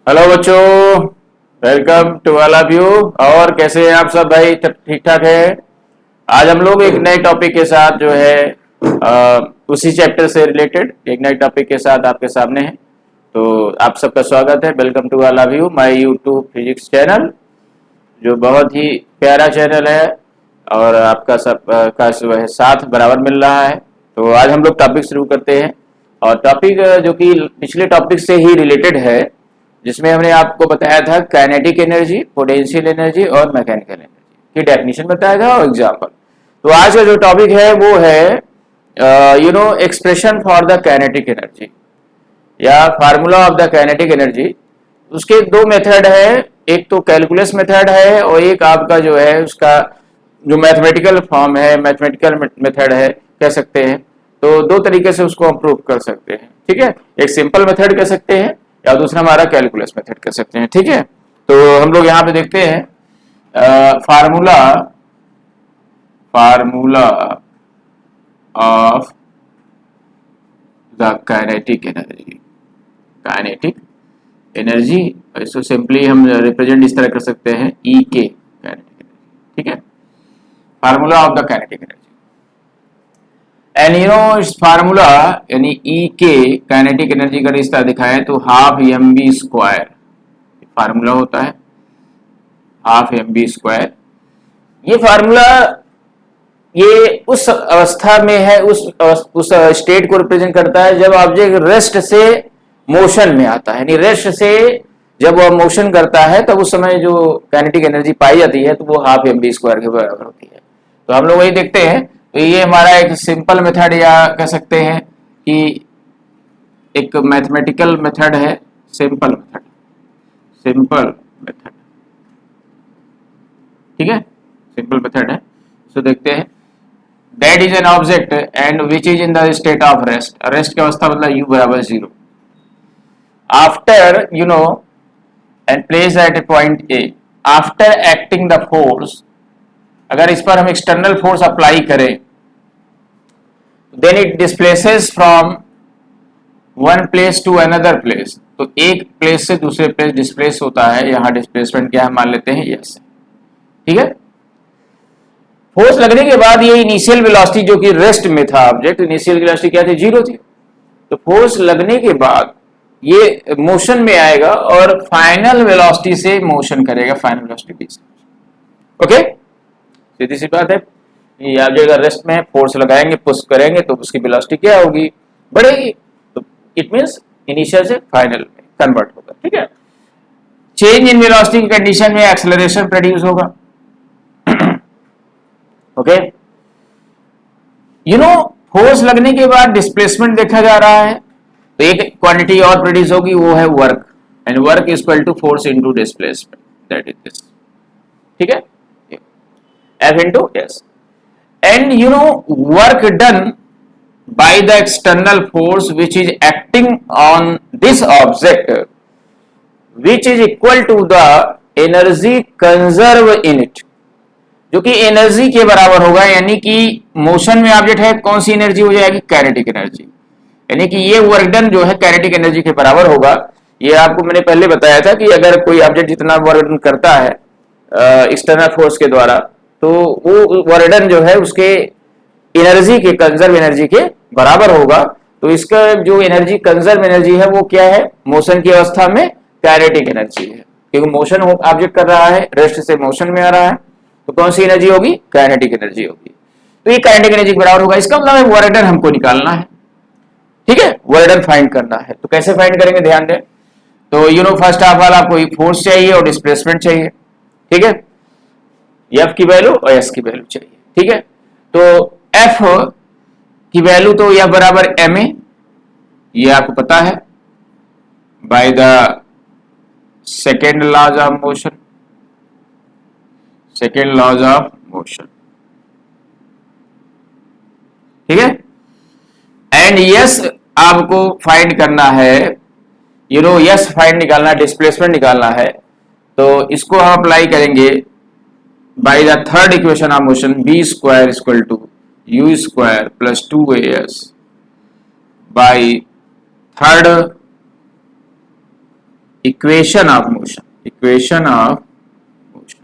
Hello बच्चों, welcome to all of you. और कैसे हैं आप सब भाई? ठीक ठाक है। आज हम लोग एक नए टॉपिक के साथ जो है उसी चैप्टर से रिलेटेड एक नए टॉपिक के साथ आपके सामने है। तो आप सबका स्वागत है। Welcome to all of you my YouTube physics channel, जो बहुत ही प्यारा चैनल है और आपका सब का जो है साथ बराबर मिल रहा है। तो आज हम लोग टॉपिक शुरू करते हैं, और टॉपिक जो कि पिछले टॉपिक से ही रिलेटेड है, जिसमें हमने आपको बताया था काइनेटिक एनर्जी, पोटेंशियल एनर्जी और मैकेनिकल एनर्जी की डेफिनेशन बताया था और एग्जांपल। तो आज का जो टॉपिक है वो है expression for the kinetic energy या formula of the kinetic energy. उसके दो मेथड है, एक तो कैलकुलस मेथड है और एक आपका जो है उसका जो मैथमेटिकल फॉर्म है, मैथमेटिकल मेथड है कह सकते हैं। तो दो तरीके से उसको हम प्रूव कर सकते हैं, ठीक है। एक सिंपल मेथड कह सकते हैं या दूसरा हमारा कैलकुलस मेथड कह सकते हैं, ठीक है। तो हम लोग यहाँ पे देखते हैं formula formula of the kinetic energy. Kinetic energy इसको सिंपली हम रिप्रेजेंट इस तरह कर सकते हैं ई के काइनेटिक एनर्जी, ठीक है। Formula of the kinetic energy and इस फार्मूला यानी ई के काइनेटिक एनर्जी का रिश्ता दिखाएं तो half m B square formula होता है। हाफ एम बी स्क्वायर ये फार्मूला ये उस अवस्था में है, उस स्टेट को रिप्रेजेंट करता है जब ऑब्जेक्ट रेस्ट से मोशन में आता है। यानी रेस्ट से जब वह मोशन करता है तब उस समय जो काइनेटिक एनर्जी पाई जाती है तो वो हाफ एम बी स्क्वायर के बराबर होती है। तो हम लोग वही देखते हैं। तो ये हमारा एक सिंपल मेथड या कह सकते हैं कि एक मैथमेटिकल मेथड है, सिंपल मेथड, ठीक है, सिंपल मेथड है। तो देखते हैं that is an object and which is in the state of rest. Rest की अवस्था मतलब u बराबर 0 after and place at a point A after acting the force. अगर इस पर हम एक्सटर्नल फोर्स अप्लाई करें then it displaces from one place to another place. तो एक प्लेस से दूसरे प्लेस डिस्प्लेस होता है। यहां डिस्प्लेसमेंट क्या है मान लेते हैं यस, ठीक है। फोर्स लगने के बाद ये इनिशियल वेलोसिटी जो कि रेस्ट में था ऑब्जेक्ट, इनिशियल वेलोसिटी क्या थी? 0 थी। तो फोर्स लगने के बाद ये मोशन में आएगा और फाइनल वेलोसिटी से मोशन करेगा, फाइनल वेलोसिटी से। ओके, सीधी सी बात है। ये ऑब्जेक्ट अगर रेस्ट में है, फोर्स लगाएंगे, पुश करेंगे तो उसकी वेलोसिटी क्या होगी? बढ़ेगी। तो इट मींस इनिशियल से फाइनल में कन्वर्ट होगा, ठीक है। चेंज इन वेलोसिटी की कंडीशन में एक्सेलरेशन प्रोड्यूस होगा। ओके, फोर्स लगने के बाद डिस्प्लेसमेंट देखा जा रहा है तो एक क्वांटिटी और प्रोड्यूस होगी, वो है work. And work is equal to force into displacement, that is this, ठीक है। F into S and work done by the external force which is acting on this object which is equal to the energy conserved in it, जो कि energy के बराबर होगा। यानी कि motion में ऑब्जेक्ट है, कौन सी एनर्जी हो जाएगी? Kinetic energy. यानी कि ये वर्क डन जो है काइनेटिक एनर्जी के बराबर होगा। ये आपको मैंने पहले बताया था कि अगर कोई ऑब्जेक्ट जितना वर्क डन करता है एक्सटर्नल फोर्स के द्वारा तो वो वर्डन जो है उसके एनर्जी के, कंजर्व एनर्जी के बराबर होगा। तो इसका जो एनर्जी, कंजर्व एनर्जी है वो क्या है? मोशन की अवस्था में काइनेटिक एनर्जी है, क्योंकि मोशन ऑब्जेक्ट कर रहा है, रेस्ट से मोशन में आ रहा है, तो कौन सी एनर्जी होगी? काइनेटिक एनर्जी होगी। तो ये काइनेटिक एनर्जी के बराबर होगा। इसका मतलब वर्डन हमको निकालना है, ठीक है, वर्डन फाइंड करना है। तो कैसे फाइंड करेंगे ध्यान दें। तो फर्स्ट ऑफ ऑल आपको फोर्स चाहिए और डिस्प्लेसमेंट चाहिए, ठीक है। F की वैल्यू और S की वैल्यू चाहिए, ठीक है। तो F की वैल्यू तो F बराबर ma, ये आपको पता है, by the second laws of motion, second laws of motion, ठीक है। एंड यस आपको फाइंड करना है, यस फाइंड निकालना है, डिस्प्लेसमेंट निकालना है। तो इसको हम अप्लाई करेंगे by the third equation of motion, b square is equal to u square plus 2as by third equation of motion, equation of motion,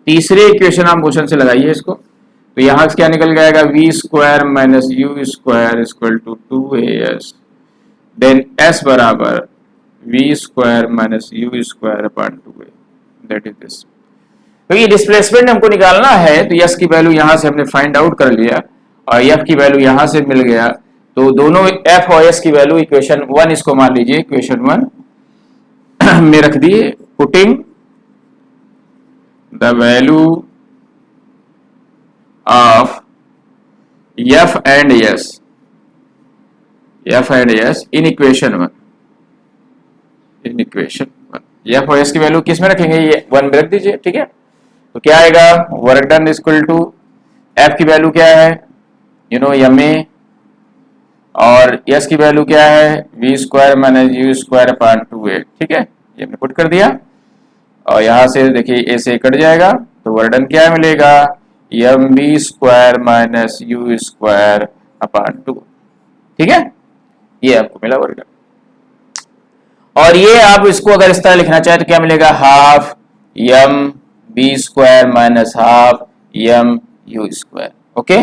तीसरे इक्वेशन ऑफ मोशन से लगाइए इसको। तो यहां से क्या निकल जाएगा, v square minus u square equal to 2as, then s बराबर v square minus u square upon 2a, that is this. तो ये डिस्प्लेसमेंट हमको निकालना है, तो s की वैल्यू यहां से हमने फाइंड आउट कर लिया और f की वैल्यू यहां से मिल गया। तो दोनों f और s की वैल्यू इक्वेशन 1 इसको मान लीजिए, इक्वेशन 1 में रख दिए, putting the value of f and s, f and s in equation 1, in equation 1 f और s की वैल्यू किस में रखेंगे, ये 1 में रख दीजिए, ठीक है। तो क्या आएगा, work done equal to f की वैल्यू क्या है, यू नो ma, और s की वैल्यू क्या है, v square minus u square upon 2a, ठीक है, ये हमने पुट कर दिया। और यहां से देखिए a से कट जाएगा, तो वर्क डन क्या मिलेगा, mv square minus u square upon 2, ठीक है, ये आपको मिला वर्क डन। और ये आप इसको अगर इस तरह लिखना चाहे तो क्या मिलेगा, half m b square minus half m u square, okay,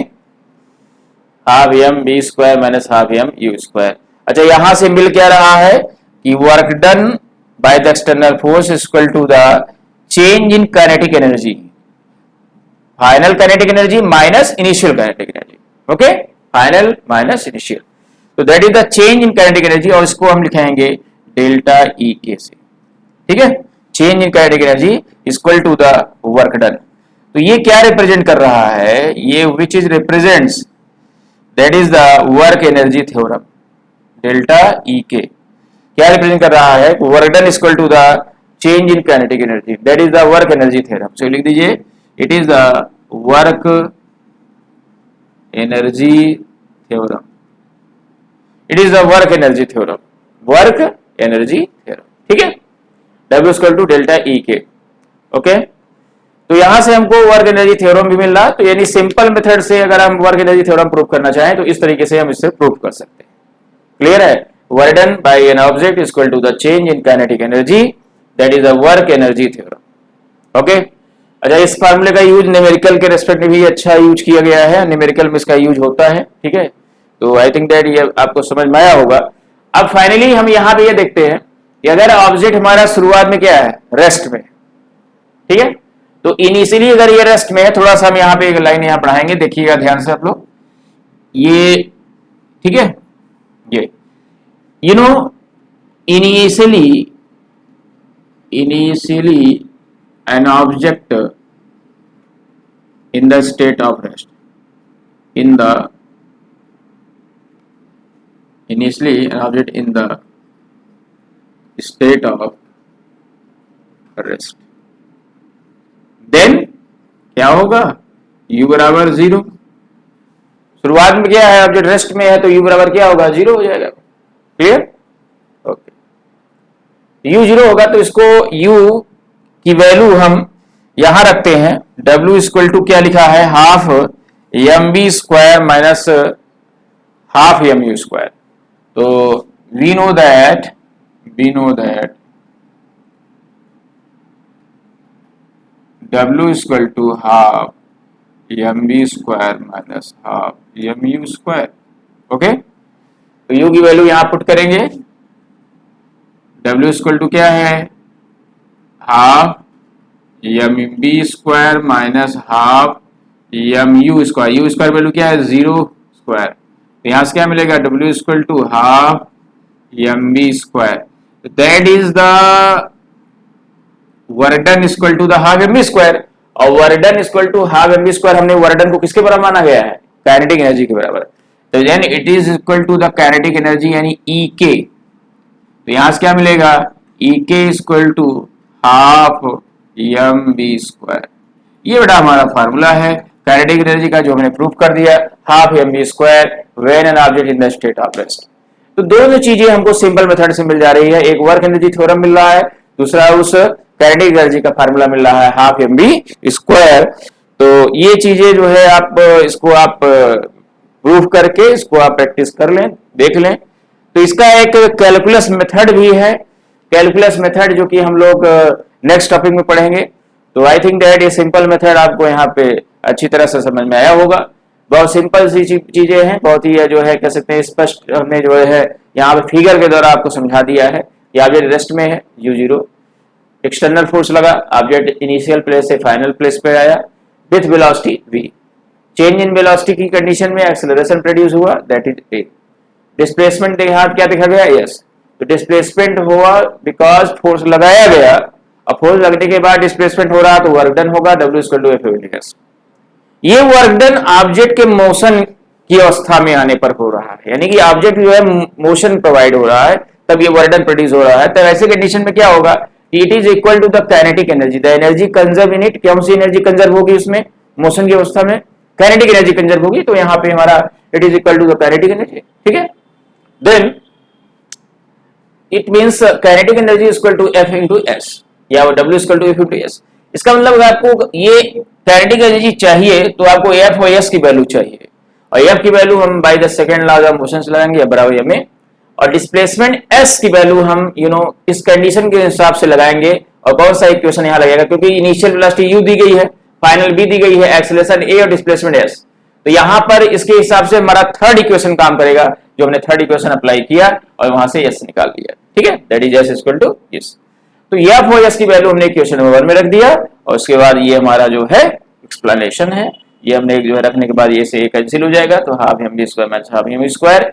half m b square minus half m u square. अच्छा, यहां से मिल क्या रहा है कि work done by the external force equal to the change in kinetic energy, final kinetic energy minus initial kinetic energy, okay, final minus initial, तो that is the change in kinetic energy, और इसको हम लिखेंगे delta E के से, ठीक है, change in kinetic energy equal to the work done. तो ये क्या रिप्रेजेंट कर रहा है, ये which is represents, that is the work energy theorem, delta E के क्या रिप्रेजेंट कर रहा है, work done equal to the change in kinetic energy, that is the work energy theorem. So लिख दीजिए, it is the work energy theorem, it is the work energy theorem, work energy theorem, ठीक है, W equal to delta E K, okay. तो यहां से हमको work energy theorem भी मिल रहा, तो यानी सिंपल मेथड से अगर हम वर्क एनर्जी थ्योरम प्रूव करना चाहें तो इस तरीके से हम इससे प्रूव कर सकते हैं, क्लियर है, work done by an object is equal to the change in kinetic energy, that is the work energy theorem, okay. अच्छा, इस फार्मूले का यूज न्यूमेरिकल के रेस्पेक्ट में भी अच्छा यूज किया गया है, न्यूमेरिकल में इसका यूज होता है, ठीक है, तो आई थिंक दैट ये आपको समझ में आया होगा। अब फाइनली हम यहां पे ये देखते हैं कि अगर ऑब्जेक्ट हमारा शुरुआत में क्या है, रेस्ट में, ठीक है, तो इनिशियली अगर ये रेस्ट में है, थोड़ा सा हम यहाँ पे एक लाइन यहाँ पढ़ाएंगे, देखिएगा ध्यान से आप लोग, ये ठीक है, ये you know initially an object in the state of rest, initially an object in the state of rest, then क्या होगा, u बराबर 0, शुरुआत में क्या है, ऑब्जेक्ट रेस्ट में है, तो u बराबर क्या होगा, 0 हो जाएगा, क्लियर, ओके, u 0 होगा, तो इसको u की वैल्यू हम यहां रखते हैं, W इक्वल टू क्या लिखा है, half m B square minus half m u square. तो we know that W equal to half m B square minus half m u square, okay. तो U की वैल्यू यहां पुट करेंगे, W equal to क्या है, half m B square minus half m u square, u square value क्या है, 0 square, तो यहां से क्या मिलेगा, W equal to half m B square, that is the work done equal to the half m B square, और work done equal to half m B square हमने work done को किसके बराबर माना गया है, काइनेटिक एनर्जी के बराबर, तो then it is equal to the kinetic energy यानी ई के, तो यहां से क्या मिलेगा, E K equal to half m B square, ये बेटा हमारा फार्मूला है काइनेटिक एनर्जी का जो हमने प्रूव कर दिया, half m B square when an object in the state of rest. तो दोनों चीजें हमको सिंपल मेथड से मिल जा रही है, एक वर्क एनर्जी थ्योरम मिल रहा है, दूसरा उस काइनेटिक एनर्जी का फार्मूला मिल रहा है हाफ एम बी स्क्वायर। तो ये चीजें जो है आप इसको आप प्रूव करके इसको आप प्रैक्टिस कर लें, देख लें। तो इसका एक कैलकुलस मेथड भी है, कैलकुलस मेथड जो कि हम लोग नेक्स्ट टॉपिक में पढ़ेंगे। तो आई थिंक दैट ये सिंपल मेथड आपको यहाँ पे अच्छी तरह से समझ में आया होगा। बहुत सिंपल सी चीजें हैं, बहुत ही जो है कह सकते हैं स्पष्ट हमने जो है यहाँ पे फिगर के द्वारा आपको समझा दिया है कि ऑब्जेक्ट रेस्ट में है u0, एक्सटर्नल फोर्स लगा, ऑब्जेक्ट इनिशियल प्लेस से फाइनल प्लेस पे आया with velocity v, change in velocity की कंडीशन में एक्सेलरेशन प्रोड्यूस हुआ दैट इज a, डिस्प्लेसमेंट यहाँ क्या देखा गया यस, तो डिस्प्लेसमेंट हुआ बिकॉज फोर्स लगाया गया, अब फोर्स लगने के बाद डिस्प्लेसमेंट हो रहा तो वर्क डन होगा W=F/s। ये वर्क डन ऑब्जेक्ट के मोशन की अवस्था में आने पर हो रहा है, यानी कि ऑब्जेक्ट जो है मोशन प्रोवाइड हो रहा है तब ये वर्क डन प्रोड्यूस हो रहा है। तो ऐसे कंडीशन में क्या होगा, it is equal to the kinetic energy, the energy conserve in it, कौन सी एनर्जी कंजर्व होगी उसमें मोशन की अवस्था में, काइनेटिक एनर्जी कंजर्व होगी, तो यहाँ पे हमारा it is equal to the kinetic energy, ठीक है। Then it means kinetic energy is equal to F into S या W equal to F into S। इसका मतलब आपको ये काइनेटिक एनर्जी चाहिए तो आपको F और S की वैल्यू चाहिए, और F की वैल्यू हम by the second law of motion से लगाएंगे बराबर में, और डिस्प्लेसमेंट S की वैल्यू हम इस कंडीशन के हिसाब से लगाएंगे। और कौन सा इक्वेशन यहाँ लगेगा, क्योंकि इनिशियल वेलोसिटी u दी गई है, फाइनल v दी गई है, एक्सेलरेशन a और डिस्प्लेसमेंट s, तो यहाँ पर इसके हिसाब से हमारा थर्ड इक्वेशन काम करेगा, जो हमने थर्ड इक्वेशन अप्लाई किया और वहां से s निकाल दिया, ठीक है, that is s equal to this। तो F और S की वैल्यू हमने इक्वेशन नंबर 1 में रख दिया, और उसके बाद ये हमारा जो है एक्सप्लेनेशन है, ये हमने जो है रखने के बाद ये से कैंसिल हो जाएगा, तो half m B square minus half m B square.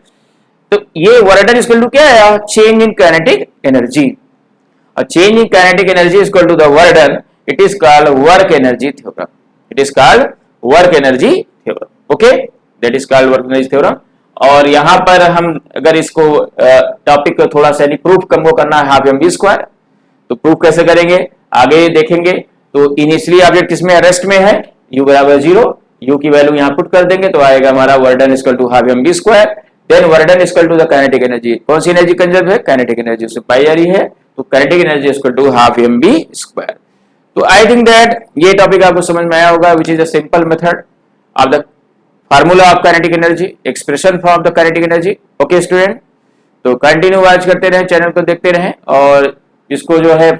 तो ये वर्क डन इक्वल टू क्या है, चेंज इन काइनेटिक एनर्जी, और change in kinetic energy is equal to the work done, it is called work energy theorem, it is called work energy theorem, okay, that is called work energy theorem. और यहाँ पर हम अगर इसको topic को थोड़ा सा प्रूफ कम करना है हाफ एम बी स्क्वायर, तो प्रूफ कैसे करेंगे आगे देखेंगे। तो इनिशियली ऑब्जेक्ट किसमें रेस्ट में है, u बराबर 0, u की वैल्यू यहाँ पुट कर देंगे तो आएगा हमारा work done equal to half m B square, then work done equal to the kinetic energy, कौन सी एनर्जी कंजर्व है, काइनेटिक एनर्जी उससे पाई जा रही है, तो kinetic energy equal to half m B square. तो आई थिंक दैट ये टॉपिक आपको समझ में आया होगा, which is a simple method of the formula of kinetic energy, expression for the kinetic energy, okay student. तो कंटिन्यू वॉच करते रहें, चैनल को देखते रहें, और इसको जो है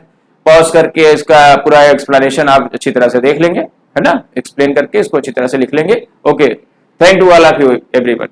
पॉज करके इसका पूरा एक्सप्लेनेशन आप अच्छी तरह से देख लेंगे, है ना, एक्सप्लेन करके इसको अच्छी तरह से लिख लेंगे। Okay, thank you all of you everyone.